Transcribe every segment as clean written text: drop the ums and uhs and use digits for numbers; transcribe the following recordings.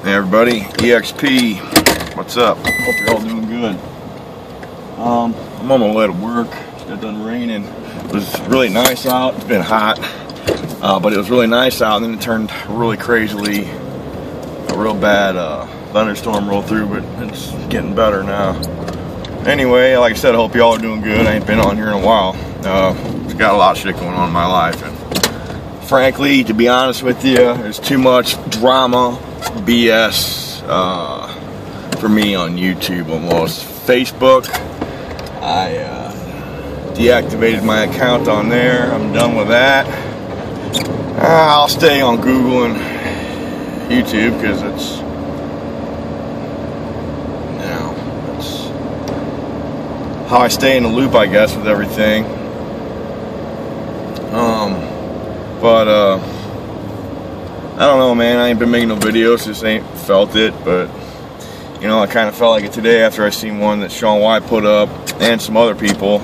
Hey everybody, EXP, what's up? Hope you're all doing good. I'm on my way to work. It's got done raining. It was really nice out. It's been hot, but it was really nice out, and then it turned really crazily. A real bad thunderstorm rolled through, but it's getting better now. Anyway, like I said, I hope y'all are doing good. I ain't been on here in a while. It's got a lot of shit going on in my life, and frankly, to be honest with you, there's too much drama, BS for me on YouTube almost. Facebook, I deactivated my account on there. I'm done with that. I'll stay on Google and YouTube because it's how I stay in the loop, I guess, with everything. But I don't know, man. I ain't been making no videos, just ain't felt it. But you know, I kind of felt like it today after I seen one that Sean White put up and some other people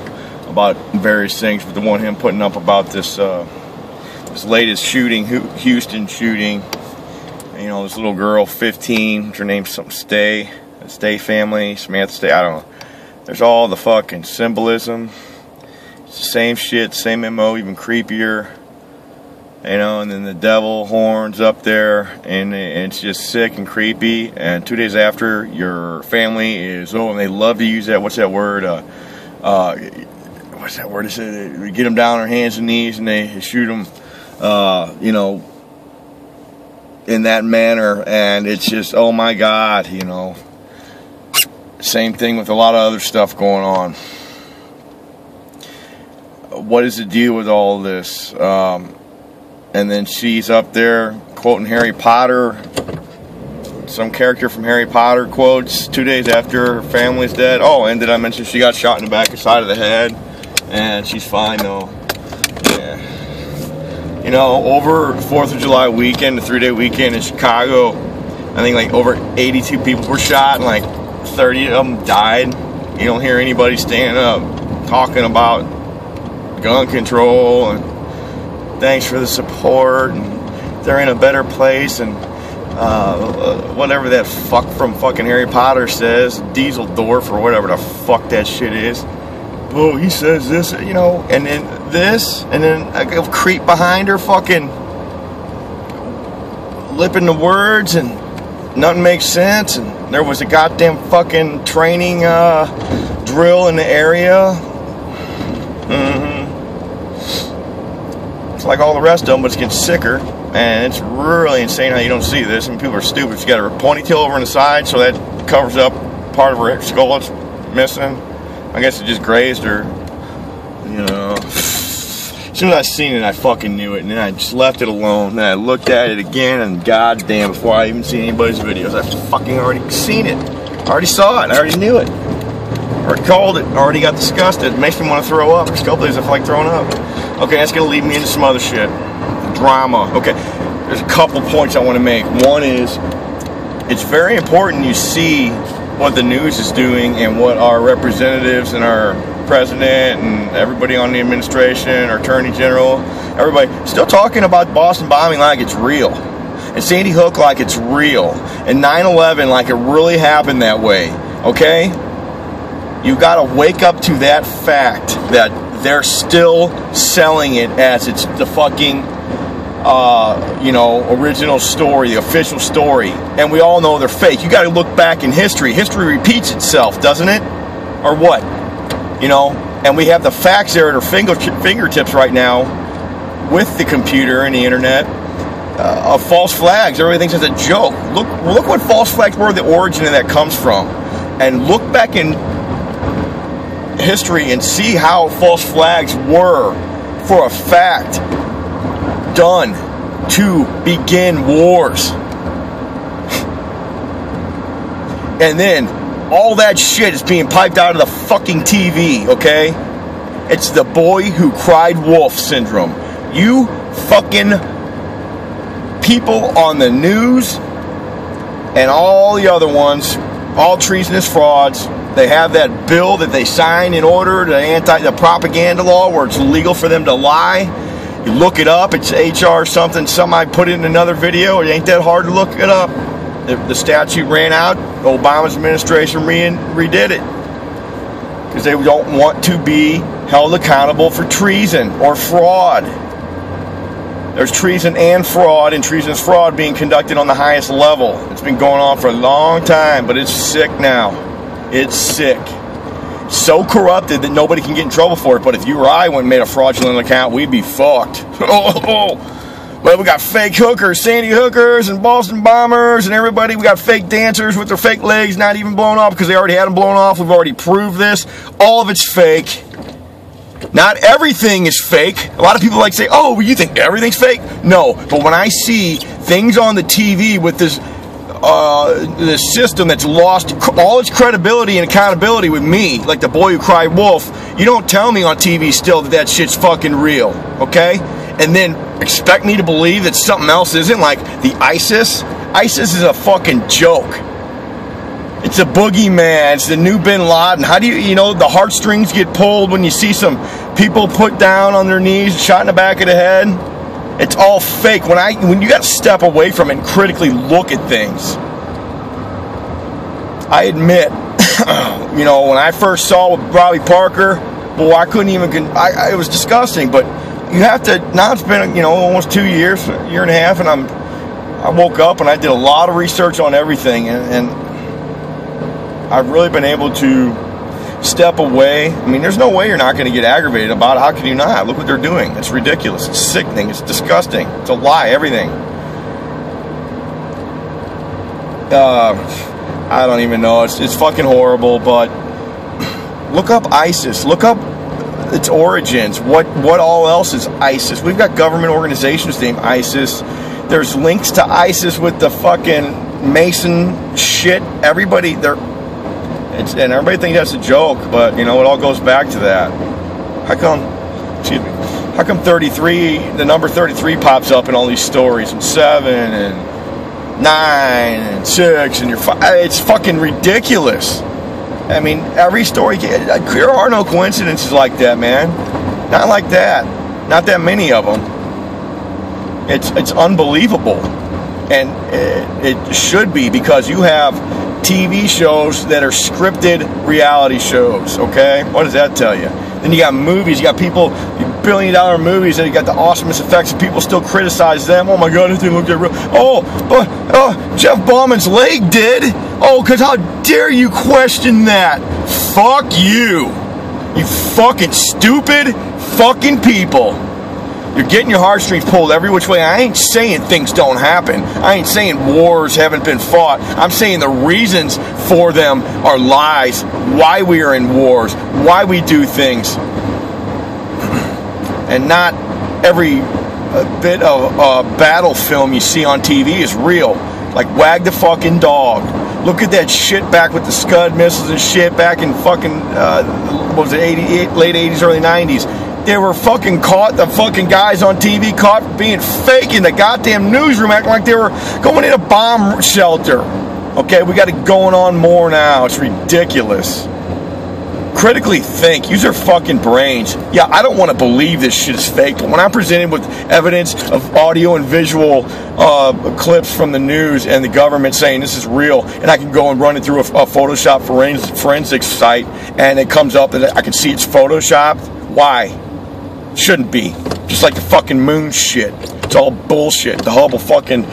about various things. But the one him putting up about this this latest shooting, Houston shooting. You know, this little girl, 15. Her name's something Stay family, Samantha Stay. I don't know. There's all the fucking symbolism. It's the same shit, same MO, even creepier. You know, and then the devil horns up there, and it's just sick and creepy. And 2 days after, your family is, and they love to use that, what's that word? What's that word? They get them down on their hands and knees, and they shoot them, you know, in that manner. And it's just, oh my God, you know. Same thing with a lot of other stuff going on. What is the deal with all this? And then she's up there quoting Harry Potter. Some character from Harry Potter quotes 2 days after her family's dead. Oh, and did I mention she got shot in the back and side of the head? And she's fine though. Yeah. You know, over 4th of July weekend, the 3-day weekend in Chicago, I think like over 82 people were shot and like 30 of them died. You don't hear anybody standing up talking about gun control and thanks for the support and they're in a better place and whatever that fuck from fucking Harry Potter says, Dieseldorf or whatever the fuck that shit is. Oh, he says this, you know, and then this, and then a creep behind her fucking lipping the words and nothing makes sense. And there was a goddamn fucking training drill in the area. It's like all the rest of them, but it's getting sicker. And it's really insane how you don't see this. And people are stupid. She's got her ponytail over on the side, so that covers up part of her skull that's missing. I guess it just grazed her. You know. As soon as I seen it, I fucking knew it, and then I just left it alone. And then I looked at it again, and goddamn, before I even seen anybody's videos, I fucking already seen it. I already saw it. I already knew it. I already called it. I already got disgusted. It makes me want to throw up. There's a couple days I feel like throwing up. Okay, that's gonna lead me into some other shit. Drama. Okay, there's a couple points I want to make. One is, it's very important you see what the news is doing and what our representatives and our president and everybody on the administration, our attorney general, everybody still talking about Boston bombing like it's real, and Sandy Hook like it's real, and 9/11 like it really happened that way. Okay, you got to wake up to that fact that they're still selling it as it's the fucking you know, original story, the official story, and we all know they're fake. You got to look back in history. History repeats itself, doesn't it? Or what? You know, and we have the facts there at our fingertips right now with the computer and the internet of false flags. Everybody thinks it's a joke. Look what false flags were, the origin of that comes from, and look back in history and see how false flags were, for a fact, done to begin wars. And then all that shit is being piped out of the fucking TV, okay? It's the boy who cried wolf syndrome. You fucking people on the news and all the other ones, all treasonous frauds, they have that bill that they sign in order to the propaganda law where it's legal for them to lie. You look it up, it's HR something I put in another video. It ain't that hard to look it up. The statute ran out. Obama's administration redid it. Because they don't want to be held accountable for treason or fraud. There's treason and fraud, and treason and fraud being conducted on the highest level. It's been going on for a long time, but it's sick now. It's sick. So corrupted that nobody can get in trouble for it. But if you or I went and made a fraudulent account, we'd be fucked. Well, we got fake hookers, Sandy hookers, and Boston bombers, and everybody. We got fake dancers with their fake legs not even blown off because they already had them blown off. We've already proved this. All of it's fake. Not everything is fake. A lot of people like to say, oh, you think everything's fake? No, but when I see things on the TV with this system that's lost all its credibility and accountability with me, like the boy who cried wolf, you don't tell me on TV still that shit's fucking real, okay? And then expect me to believe that something else isn't, like the ISIS. ISIS is a fucking joke. It's a boogeyman. It's the new Bin Laden. How do you know, the heartstrings get pulled when you see some people put down on their knees, shot in the back of the head? It's all fake. When you got to step away from it and critically look at things. I admit, you know, when I first saw with Robbie Parker, boy, I couldn't even. It was disgusting. But you have to. Now it's been, you know, almost 2 years, a year and a half, and I woke up and I did a lot of research on everything, and I've really been able to step away. I mean, there's no way you're not going to get aggravated about it. How can you not? Look what they're doing. It's ridiculous. It's sickening. It's disgusting. It's a lie. Everything. I don't even know. It's fucking horrible. But look up ISIS. Look up its origins. What all else is ISIS? We've got government organizations named ISIS. There's links to ISIS with the fucking Mason shit. Everybody, and everybody thinks that's a joke, but you know, it all goes back to that. How come 33, the number 33 pops up in all these stories, and 7 and 9 and 6 and it's fucking ridiculous. I mean, every story, there are no coincidences like that, man. Not like that. Not that many of them. It's unbelievable. And it should be, because you have TV shows that are scripted reality shows, okay? What does that tell you? Then you got movies, you got people, billion-dollar movies, and you got the awesomest effects, and people still criticize them. Oh my God, this thing looked real. But Jeff Bauman's leg did. Oh, because how dare you question that? Fuck you. You fucking stupid fucking people. You're getting your heartstrings pulled every which way. I ain't saying things don't happen. I ain't saying wars haven't been fought. I'm saying the reasons for them are lies. Why we are in wars. Why we do things. And not every bit of battle film you see on TV is real. Like Wag the fucking Dog. Look at that shit back with the Scud missiles and shit back in fucking, what was it, late 80s, early 90s. They were fucking caught, the fucking guys on TV caught being fake in the goddamn newsroom, acting like they were going in a bomb shelter. Okay, we got it going on more now. It's ridiculous. Critically think. Use your fucking brains. Yeah, I don't want to believe this shit is fake, but when I'm presented with evidence of audio and visual clips from the news and the government saying this is real, and I can go and run it through a Photoshop forensics site, and it comes up that I can see it's Photoshopped, why? Shouldn't be. Just like the fucking moon shit. It's all bullshit. The Hubble fucking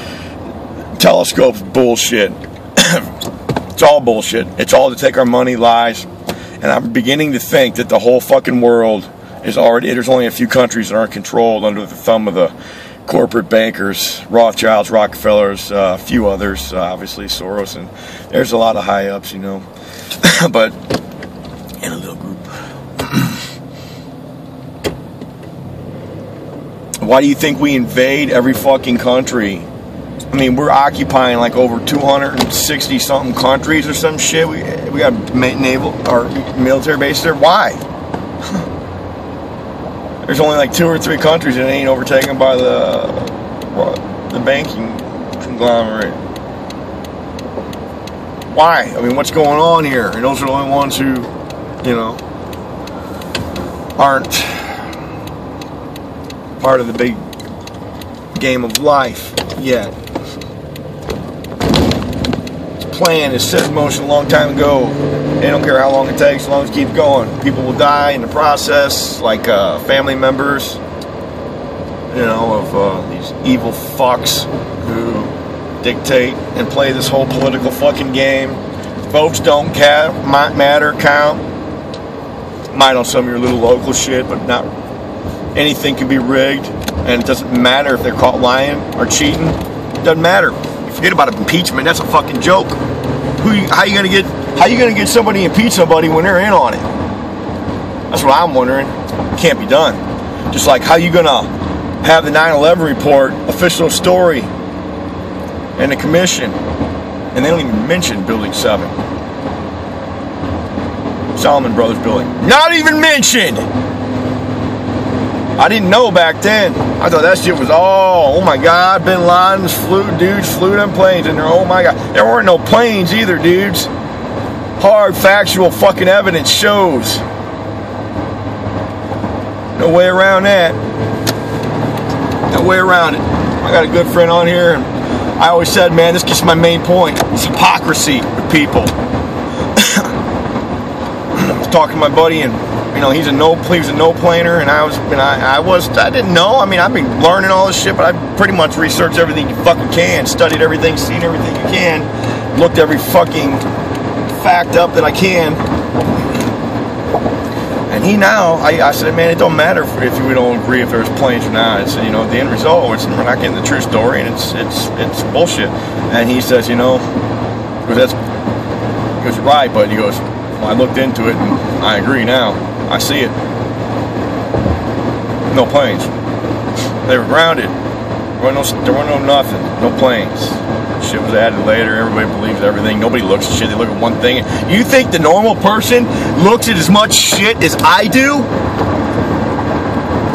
telescope's bullshit. It's all bullshit. It's all to take our money, lies. And I'm beginning to think that the whole fucking world is already, there's only a few countries that aren't controlled under the thumb of the corporate bankers, Rothschilds, Rockefellers, a few others, obviously Soros, and there's a lot of high ups, you know. But in a little group. Why do you think we invade every fucking country? I mean, we're occupying like over 260 something countries or some shit. We got naval or military bases there. Why? There's only like 2 or 3 countries that ain't overtaken by the banking conglomerate. Why? I mean, what's going on here? And those are the only ones who, you know, aren't part of the big game of life yet. plan is set in motion a long time ago. They don't care how long it takes, as long as it keeps going. People will die in the process, like family members, you know, of these evil fucks who dictate and play this whole political fucking game. Votes don't matter, count. Might on some of your little local shit, but not anything can be rigged, and it doesn't matter if they're caught lying or cheating. It doesn't matter. You forget about impeachment. That's a fucking joke. How you gonna get somebody to impeach somebody when they're in on it? That's what I'm wondering. It can't be done. Just like how you gonna have the 9/11 report, official story, and the commission, and they don't even mention Building 7. Solomon Brothers building. Not even mentioned! I didn't know back then. I thought that shit was oh my god, Bin Laden's dudes flew them planes in there, oh my god. There weren't no planes either, dudes. Hard, factual fucking evidence shows. No way around that. No way around it. I got a good friend on here, and I always said, man, this gets my main point. It's hypocrisy with people. I was talking to my buddy, and you know, he was a no-planer, and I didn't know. I mean, I've been learning all this shit, but I pretty much researched everything you fucking can, studied everything, seen everything you can, looked every fucking fact up that I can. And I said, man, it don't matter if we don't agree if there's planes or not. It's, you know, the end result, we're not getting the true story, and it's bullshit. And he says, you know, he goes, you're right, but he goes, well, I looked into it, and I agree now. I see it. No planes. They were grounded. There were no nothing. No planes. Shit was added later. Everybody believes everything. Nobody looks at shit. They look at one thing. You think the normal person looks at as much shit as I do?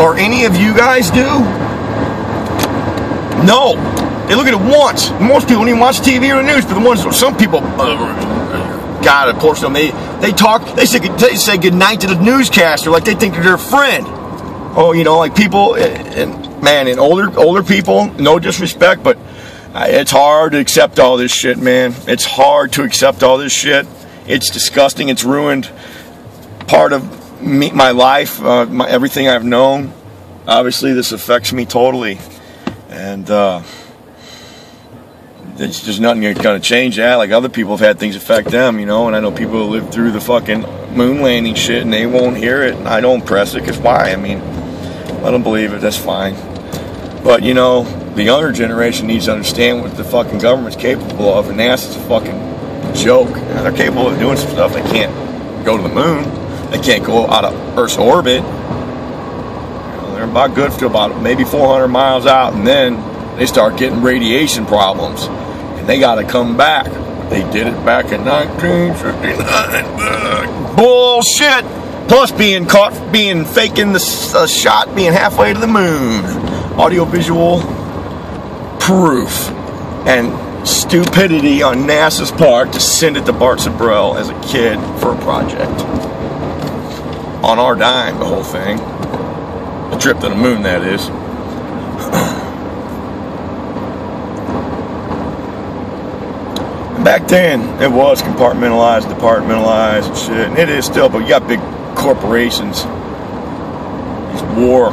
Or any of you guys do? No. They look at it once. Most people don't even watch TV or the news, but some people, God, of course, they say goodnight to the newscaster like they think they're their friend. Oh, you know, like people, and older people, no disrespect, but it's hard to accept all this shit, man. It's hard to accept all this shit. It's disgusting. It's ruined part of my life, everything I've known. Obviously, this affects me totally, and there's nothing going to change that. Like other people have had things affect them, you know, and I know people who lived through the fucking moon landing shit, and they won't hear it, and I don't press it, because why? I mean, let them believe it, that's fine. But, you know, the younger generation needs to understand what the fucking government's capable of, and NASA's a fucking joke. You know, they're capable of doing some stuff. They can't go to the moon. They can't go out of Earth's orbit. You know, they're about good to about maybe 400 miles out, and then they start getting radiation problems, and they got to come back. They did it back in 1959. Bullshit! Plus being caught faking the shot, being halfway to the moon. Audiovisual proof and stupidity on NASA's part to send it to Bart Sabrell as a kid for a project. On our dime, the whole thing. The trip to the moon, that is. Back then, it was compartmentalized, departmentalized and shit, and it is still, but you got big corporations, these war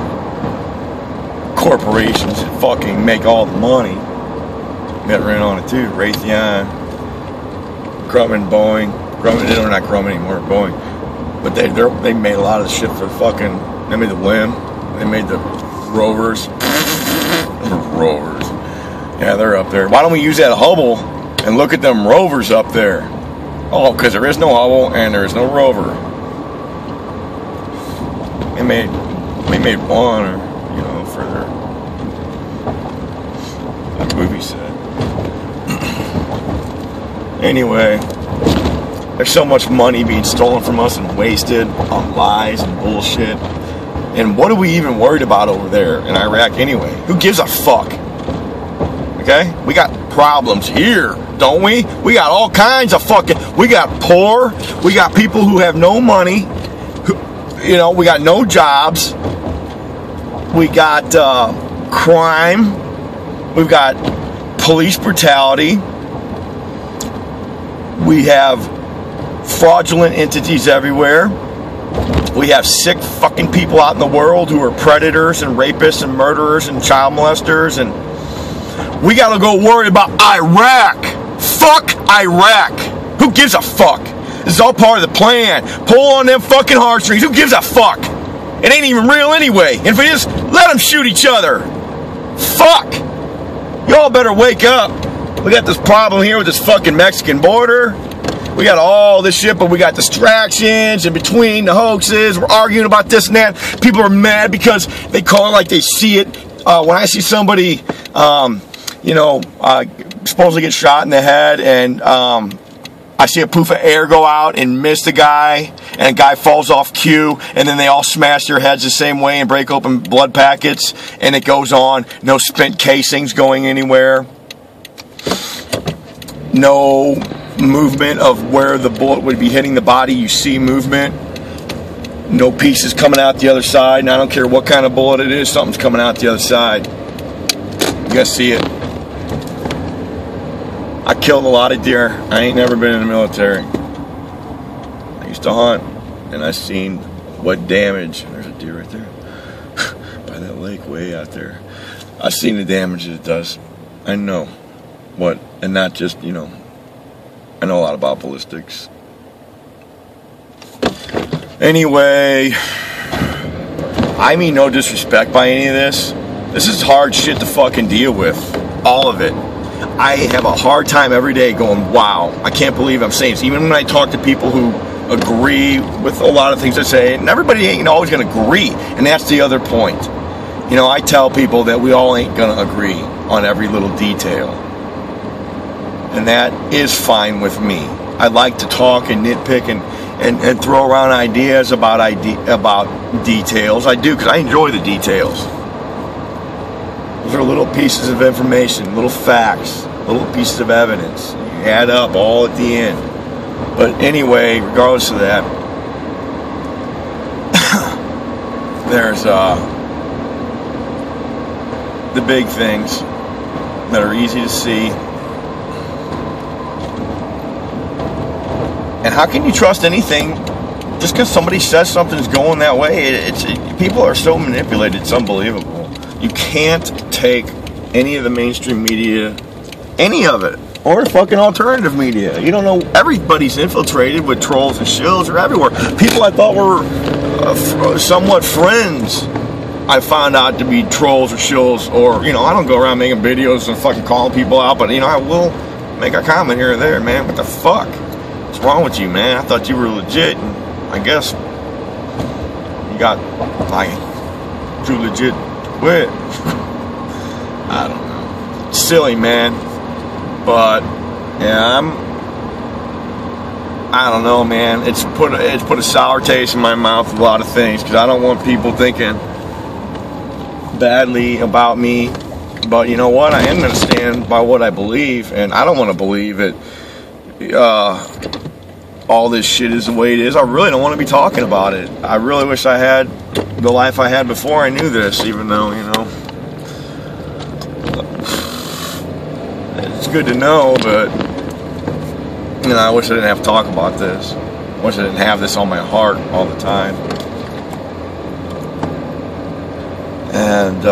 corporations that fucking make all the money. Got ran on it too. Raytheon, Grumman, Boeing. Grumman, they're not Grumman anymore, Boeing. But they made a lot of the shit for fucking. They made the LIM. They made the rovers. Rovers. Yeah, they're up there. Why don't we use that Hubble and look at them rovers up there? Oh, because there is no Hubble and there is no rover. They made one, or you know, further. Like the movie said. Anyway, there's so much money being stolen from us and wasted on lies and bullshit. And what are we even worried about over there in Iraq anyway? Who gives a fuck? Okay? We got problems here, don't we? We got all kinds of fucking... We got poor. We got people who have no money. You know, we got no jobs. We got crime. We've got police brutality. We have fraudulent entities everywhere. We have sick fucking people out in the world who are predators and rapists and murderers and child molesters, and we gotta go worry about Iraq. Fuck Iraq. Who gives a fuck? This is all part of the plan. Pull on them fucking heartstrings. Who gives a fuck? It ain't even real anyway. And if it is, let them shoot each other. Fuck. Y'all better wake up. We got this problem here with this fucking Mexican border. We got all this shit, but we got distractions in between the hoaxes. We're arguing about this and that. People are mad because they call it like they see it. When I see somebody, supposedly get shot in the head, and I see a poof of air go out and miss the guy, and a guy falls off cue, and then they all smash their heads the same way and break open blood packets, and it goes on. No spent casings going anywhere. No movement of where the bullet would be hitting the body. You see movement. No pieces coming out the other side, and I don't care what kind of bullet it is, something's coming out the other side. You guys see it. I killed a lot of deer. I ain't never been in the military. I used to hunt, and I seen what damage. There's a deer right there by that lake way out there. I seen the damage it does. I know what, and not just, I know a lot about ballistics. Anyway, I mean no disrespect by any of this. This is hard shit to fucking deal with. All of it. I have a hard time every day going, wow, I can't believe I'm saying this. Even when I talk to people who agree with a lot of things I say, and everybody ain't always going to agree, and that's the other point. I tell people that we all ain't going to agree on every little detail, and that is fine with me. I like to talk and nitpick and throw around ideas about details. I do, because I enjoy the details. Those are little pieces of information, little facts, little pieces of evidence. You add up all at the end. But anyway, regardless of that, there's the big things that are easy to see. And how can you trust anything just because somebody says something's going that way? People are so manipulated, it's unbelievable. You can't take any of the mainstream media, any of it, or fucking alternative media. You don't know. Everybody's infiltrated with trolls and shills. Are everywhere. People I thought were somewhat friends, I found out to be trolls or shills. Or, I don't go around making videos and fucking calling people out, but, I will make a comment here or there, man. What the fuck? What's wrong with you, man? I thought you were legit, and I guess you got, too legit. Quit. I don't know. It's silly, man. But yeah, I don't know, man. It's put a sour taste in my mouth with a lot of things, because I don't want people thinking badly about me. But you know what? I am going to stand by what I believe, and I don't want to believe it. All this shit is the way it is. I really don't want to be talking about it. I really wish I had the life I had before I knew this, even though, it's good to know, but, I wish I didn't have to talk about this. I wish I didn't have this on my heart all the time. And,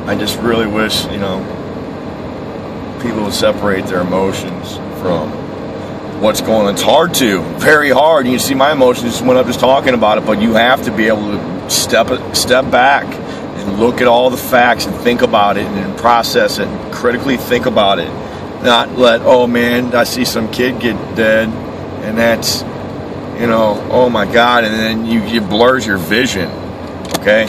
I just really wish, people would separate their emotions from what's going on. It's hard to, very hard. You can see my emotions just went up just talking about it, but you have to be able to step back and look at all the facts and think about it and process it and critically think about it. Not let, oh man, I see some kid get dead and that's, oh my God, and then you blurs your vision, okay?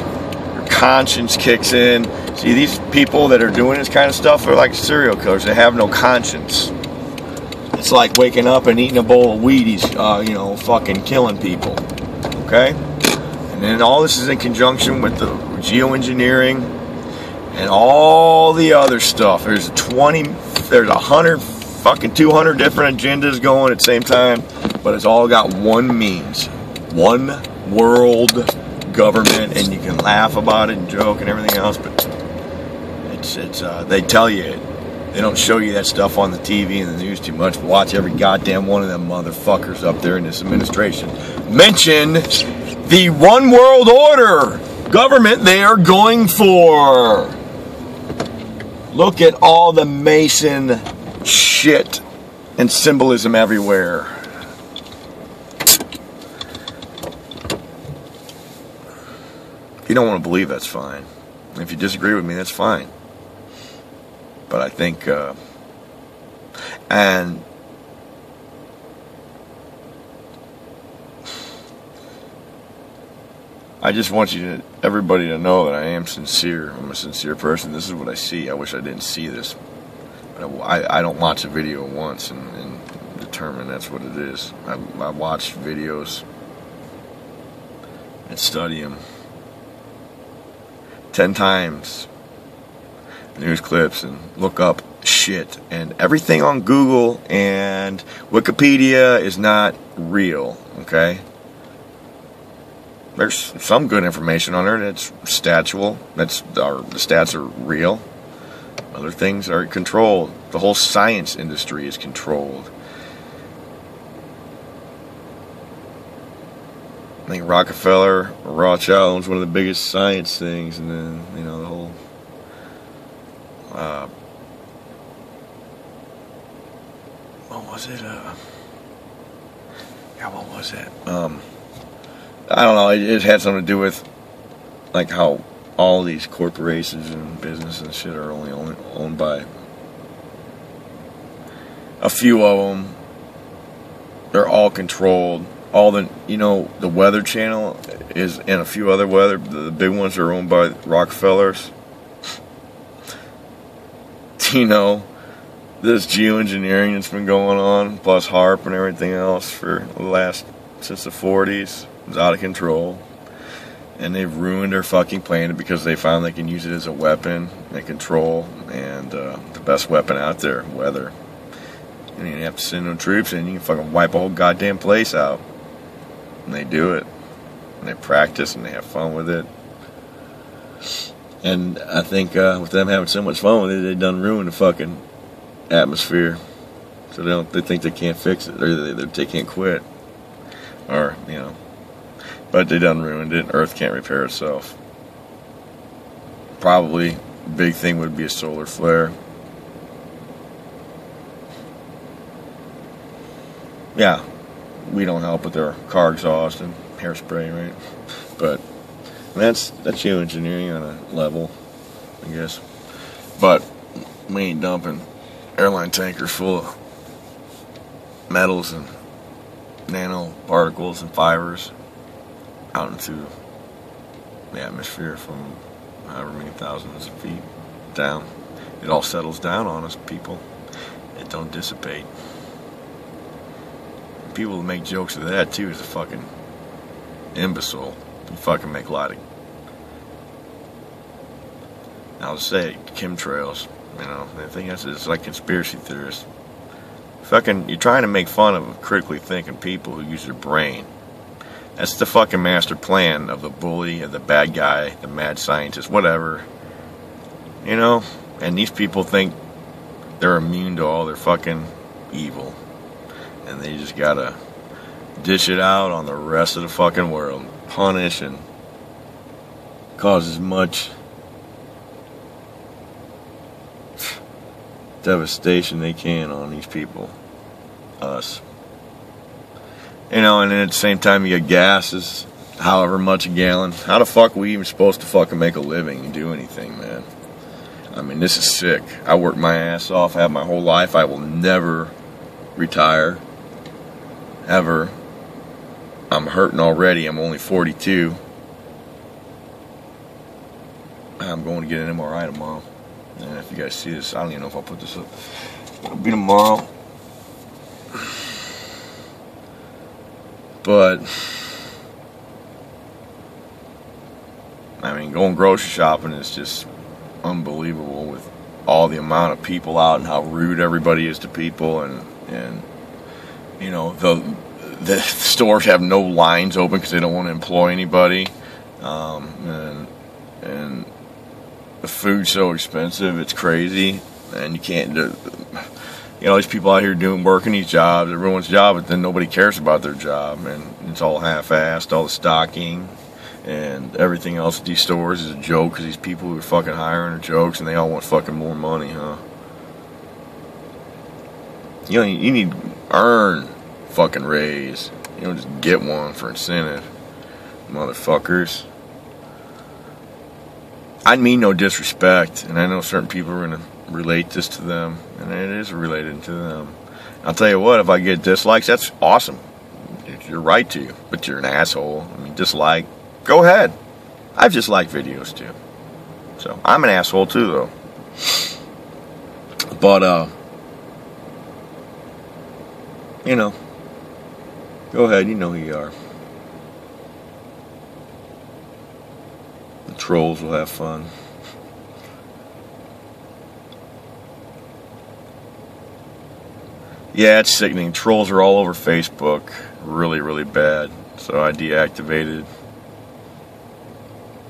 Your conscience kicks in. See, these people that are doing this kind of stuff are like serial killers. They have no conscience. It's like waking up and eating a bowl of Wheaties, fucking killing people, okay? And then all this is in conjunction with the geoengineering and all the other stuff. There's 100, fucking 200 different agendas going at the same time, but it's all got one means, one world government, and you can laugh about it and joke and everything else, but they tell you it. They don't show you that stuff on the TV and the news too much. Watch every goddamn one of them motherfuckers up there in this administration mention the one world order government they are going for. Look at all the Mason shit and symbolism everywhere. If you don't want to believe, that's fine. If you disagree with me, that's fine. But I think, and I just want everybody to know that I am sincere. I'm a sincere person. This is what I see. I wish I didn't see this. But I don't watch a video once and determine that's what it is. I watch videos and study them 10 times. News clips and look up shit, and everything on Google and Wikipedia is not real, okay? There's some good information on there that's statual, the stats are real. Other things are controlled. The whole science industry is controlled. I think Rockefeller or Rothschild owns one of the biggest science things, and then, you know, the whole what was it? What was it? I don't know. It had something to do with like how all these corporations and businesses and shit are only owned by a few of them. They're all controlled. All the, you know, the Weather Channel is, and a few other the big ones are owned by Rockefellers. You know, this geoengineering that's been going on, plus HARP and everything else since the 40s, is out of control. And they've ruined their fucking planet because they found they can use it as a weapon and control, and the best weapon out there, weather. And you have to send no troops in, you can fucking wipe a whole goddamn place out. And they do it. And they practice and they have fun with it. And I think with them having so much fun with it, they done ruined the fucking atmosphere. So they think they can't fix it, or they can't quit, or, you know. But they done ruined it. Earth can't repair itself. Probably big thing would be a solar flare. Yeah, we don't help with our car exhaust and hairspray, right? But that's geoengineering on a level, I guess. But we ain't dumping airline tankers full of metals and nanoparticles and fibers out into the atmosphere from however many thousands of feet down. It all settles down on us, people. It don't dissipate. People that make jokes of that too is a fucking imbecile. You fucking make a lot of, I'll say, chemtrails. You know, I think it's like conspiracy theorists. Fucking, you're trying to make fun of critically thinking people who use their brain. That's the fucking master plan of the bully, of the bad guy, the mad scientist, whatever. You know? And these people think they're immune to all their fucking evil. And they just gotta dish it out on the rest of the fucking world. Punish and cause as much devastation they can on these people. Us. You know, and then at the same time you get gas is however much a gallon. How the fuck are we even supposed to fucking make a living and do anything, man? I mean, this is sick. I worked my ass off, I have my whole life. I will never retire. Ever. I'm hurting already. I'm only 42. I'm going to get an MRI tomorrow. And if you guys see this, I don't even know if I'll put this up. It'll be tomorrow. But I mean, going grocery shopping is just unbelievable with all the amount of people out and how rude everybody is to people, and you know, the stores have no lines open because they don't want to employ anybody, and the food's so expensive, it's crazy. And you can't do, you know, these people out here working these jobs, everyone's job, but then nobody cares about their job, and it's all half-assed, all the stocking and everything else at these stores is a joke, because these people who are fucking hiring are jokes, and they all want fucking more money, huh? You know, you need to earn fucking raise. You don't just get one for incentive, motherfuckers. I mean no disrespect, and I know certain people are going to relate this to them, and it is related to them. I'll tell you what, if I get dislikes, that's awesome. You're right to, but you're an asshole. I mean, dislike, go ahead. I've disliked videos too. So, I'm an asshole too, though. But, you know, go ahead, you know who you are. The trolls will have fun. Yeah, it's sickening. Trolls are all over Facebook. Really, really bad. So I deactivated.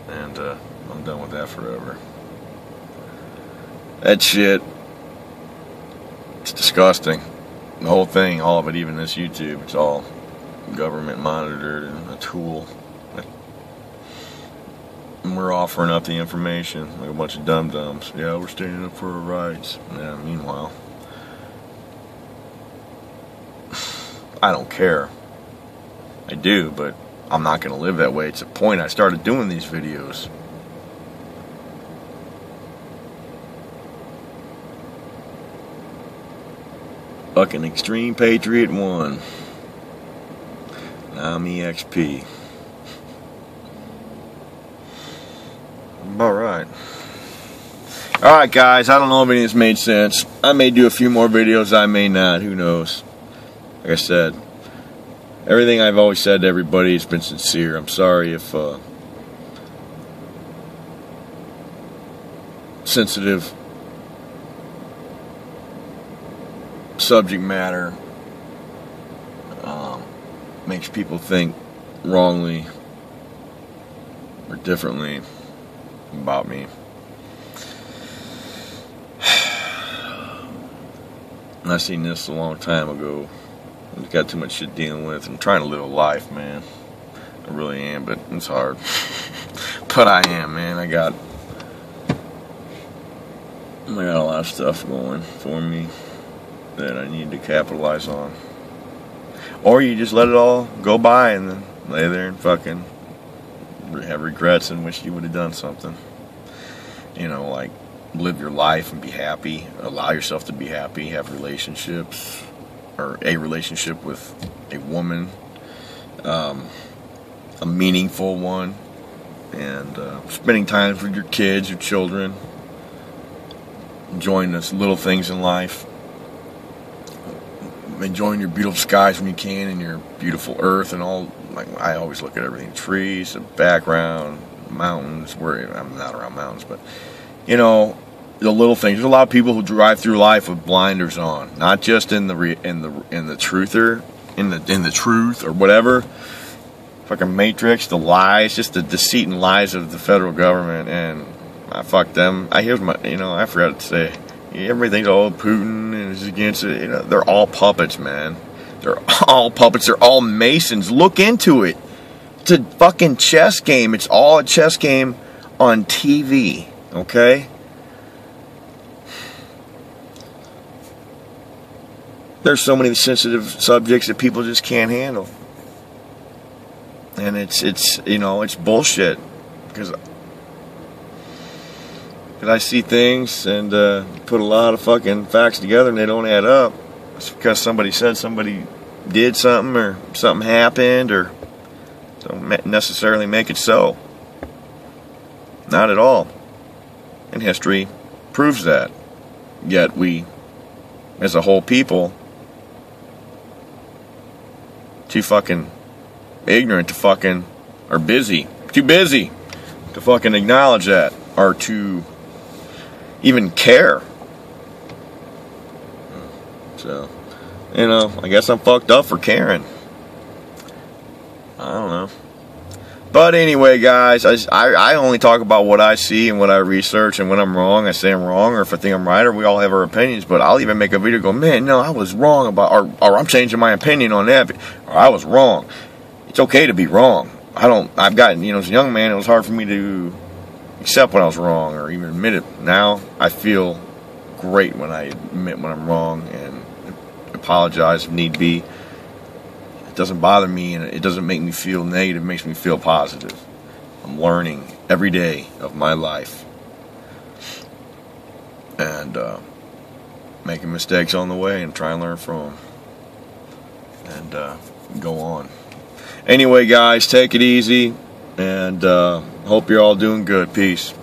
And I'm done with that forever. That shit, it's disgusting. The whole thing, all of it, even this YouTube, it's all government monitored and a tool. And we're offering up the information like a bunch of dum-dums. Yeah, we're standing up for our rights. Yeah, meanwhile, I don't care. I do, but I'm not going to live that way. It's the point I started doing these videos. Fucking Extreme Patriot 1. I'm EXP. Alright. Alright, guys, I don't know if any of this made sense. I may do a few more videos, I may not, who knows. Like I said, everything I've always said to everybody has been sincere. I'm sorry if sensitive subject matter makes people think wrongly or differently about me. I seen this a long time ago. I've got too much shit dealing with. I'm trying to live a life, man. I really am, but it's hard. But I am, man. I got a lot of stuff going for me that I need to capitalize on. Or you just let it all go by and then lay there and fucking have regrets and wish you would have done something. You know, like live your life and be happy. Allow yourself to be happy. Have relationships, or a relationship with a woman, a meaningful one, and spending time with your kids, your children, enjoying the little things in life, enjoying your beautiful skies when you can, and your beautiful earth, and all. Like, I always look at everything: trees, the background, mountains. Where I'm not around mountains, but you know, the little things. There's a lot of people who drive through life with blinders on, not just in the truth or whatever. Fucking Matrix, the lies, just the deceit and lies of the federal government, and I fuck them. I forgot to say, everything's all Putin and is against it. You know, they're all puppets, man. They're all puppets. They're all Masons. Look into it. It's a fucking chess game. It's all a chess game on TV. Okay? There's so many sensitive subjects that people just can't handle. And it's bullshit. Because I see things and put a lot of fucking facts together and they don't add up. It's because somebody said somebody did something or something happened, or don't necessarily make it so. Not at all. And history proves that. Yet we, as a whole people, too fucking ignorant to fucking, or busy, too busy to fucking acknowledge that, or to even care. So, you know, I guess I'm fucked up for caring. I don't know. But anyway, guys, I only talk about what I see and what I research, and when I'm wrong, I say I'm wrong, or if I think I'm right, or we all have our opinions. But I'll even make a video go, man, no, I was wrong about, or I'm changing my opinion on that, or I was wrong. It's okay to be wrong. I've gotten, as a young man, it was hard for me to accept when I was wrong, or even admit it. Now, I feel great when I admit when I'm wrong and apologize if need be. It doesn't bother me, and it doesn't make me feel negative. It makes me feel positive. I'm learning every day of my life, and making mistakes on the way, and try and learn from them, and go on. Anyway, guys, take it easy, and hope you're all doing good. Peace.